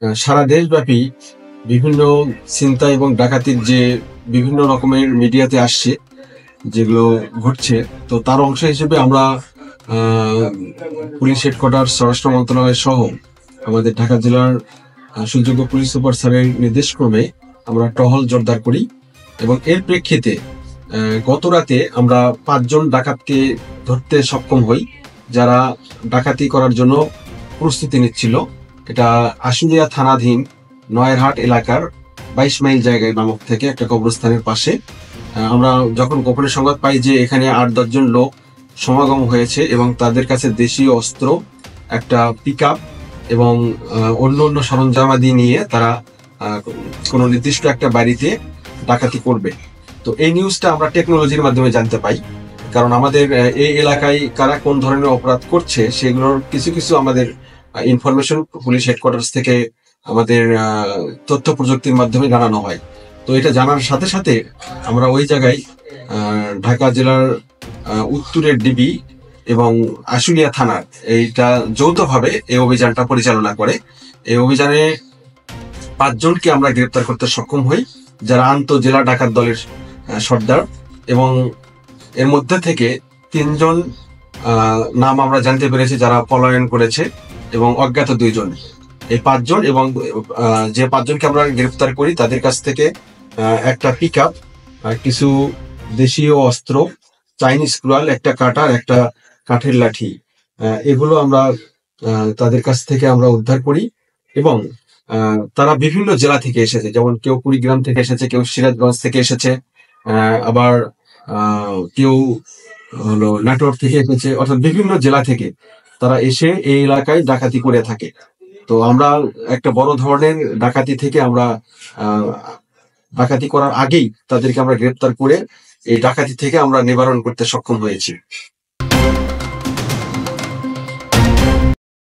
সারা দেশব্যাপী বিভিন্ন ছিনতাই এবং ডাকাতির যে বিভিন্ন রকমের মিডিয়াতে আসছে, যেগুলো ঘটছে, তো তার অংশ হিসেবে আমরা পুলিশ হেডকোয়ার্টার, স্বরাষ্ট্র মন্ত্রণালয় সহ আমাদের ঢাকা জেলার সুযোগ্য পুলিশ সুপার স্যারের নির্দেশক্রমে আমরা টহল জোরদার করি এবং এর প্রেক্ষিতে গত রাতে আমরা 5 জন ডাকাতকে ধরতে সক্ষম হই, যারা ডাকাতি করার জন্য প্রস্তুতি নিচ্ছিল। এটা আশুলিয়া থানাধীন নয়েরহাট এলাকার 22 মাইল জায়গায় নামক থেকে একটা কবরস্থানের পাশে। আমরা যখন গোপনে সংবাদ পাই যে এখানে 8-10 জন লোক সমাগম হয়েছে এবং তাদের কাছে দেশীয় অস্ত্র, একটা পিকআপ এবং অন্য অন্য সরঞ্জামাদি নিয়ে তারা কোনো নির্দিষ্ট একটা বাড়িতে ডাকাতি করবে। তো এই নিউজটা আমরা টেকনোলজির মাধ্যমে জানতে পাই, কারণ আমাদের এই এলাকায় কারা কোন ধরনের অপরাধ করছে সেগুলোর কিছু কিছু আমাদের ইনফরমেশন পুলিশ হেডকোয়ার্টার্স থেকে আমাদের তথ্য প্রযুক্তির মাধ্যমে জানানো হয়। তো এটা জানার সাথে সাথে আমরা ওই জায়গায় ঢাকা জেলার উত্তরের ডিবি এবং আশুলিয়া থানার এইটা যৌথভাবে এই অভিযানটা পরিচালনা করে। এই অভিযানে 5 জনকে আমরা গ্রেপ্তার করতে সক্ষম হই, যারা আন্তঃজেলা ডাকাত দলের সর্দার, এবং এর মধ্যে থেকে 3 জন নাম আমরা জানতে পেরেছি যারা পলায়ন করেছে এবং অজ্ঞাত 2 জন। এই 5 জন এবং যে 5 জনকে আমরা গ্রেপ্তার করি তাদের কাছ থেকে একটা পিকআপ, কিছু দেশীয় অস্ত্র, চাইনিজ কুড়াল, একটা কাটার, একটা কাঠের লাঠি, এগুলো আমরা তাদের কাছ থেকে আমরা উদ্ধার করি। এবং তারা বিভিন্ন জেলা থেকে এসেছে, যেমন কেউ কুড়িগ্রাম থেকে এসেছে, কেউ সিরাজগঞ্জ থেকে এসেছে, আবার কেউ হলো নাটোর থেকে এসেছে, অর্থাৎ বিভিন্ন জেলা থেকে তারা এসে এই এলাকায় ডাকাতি করে থাকে। তো আমরা একটা বড় ধরনের ডাকাতি থেকে আমরা ডাকাতি করার আগেই তাদেরকে আমরা গ্রেপ্তার করে এই ডাকাতি থেকে আমরা নিবারণ করতে সক্ষম হয়েছি।